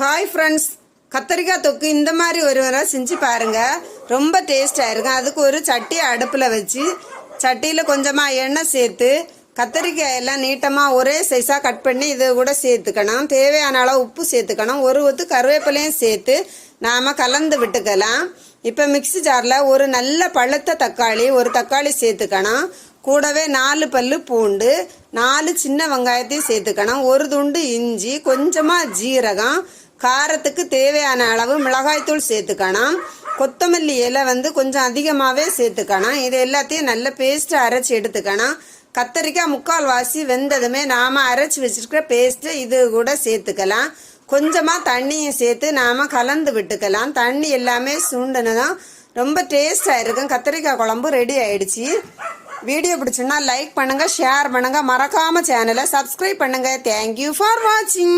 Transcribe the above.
Hi friends, கத்தரிக்காய் தொக்கு இந்த மாதிரி ஒரு முறை செஞ்சு பாருங்க. ரொம்ப டேஸ்டாக இருக்கும். அதுக்கு ஒரு சட்டி அடுப்பில் வச்சு சட்டியில் கொஞ்சமாக எண்ணெய் சேர்த்து கத்தரிக்காய் எல்லாம் நீட்டமாக ஒரே சைஸாக கட் பண்ணி இது கூட சேர்த்துக்கணும். தேவையான அளவு உப்பு சேர்த்துக்கணும். ஒரு ஒத்து கருவேப்பிலையும் சேர்த்து நாம் கலந்து விட்டுக்கலாம். இப்போ மிக்ஸி ஜாரில் ஒரு நல்ல பழுத்த தக்காளி, ஒரு தக்காளி சேர்த்துக்கணும். கூடவே 4 பல்லு பூண்டு, 4 சின்ன வெங்காயத்தையும் சேர்த்துக்கணும். ஒரு துண்டு இஞ்சி, கொஞ்சமாக ஜீரகம், காரத்துக்கு தேவையான அளவு மிளகாய்த்தூள் சேர்த்துக்கணும். கொத்தமல்லி இலை கொஞ்சம் அதிகமாகவே சேர்த்துக்கணும். இது எல்லாத்தையும் நல்ல பேஸ்ட்டு அரைச்சி எடுத்துக்கணும். கத்தரிக்காய் 3/4 வாசி வெந்ததுமே நாம் அரைச்சி வச்சுருக்கிற பேஸ்ட்டு இது கூட சேர்த்துக்கலாம். கொஞ்சமாக தண்ணியும் சேர்த்து நாம் கலந்து விட்டுக்கலாம். தண்ணி எல்லாமே சுண்டுனதான் ரொம்ப டேஸ்டாக இருக்கும். கத்தரிக்காய் குழம்பு ரெடி ஆயிடுச்சு. வீடியோ பிடிச்சுன்னா லைக் பண்ணுங்கள், ஷேர் பண்ணுங்கள், மறக்காமல் சேனலை சப்ஸ்கிரைப் பண்ணுங்கள். தேங்க்யூ ஃபார் வாட்சிங்.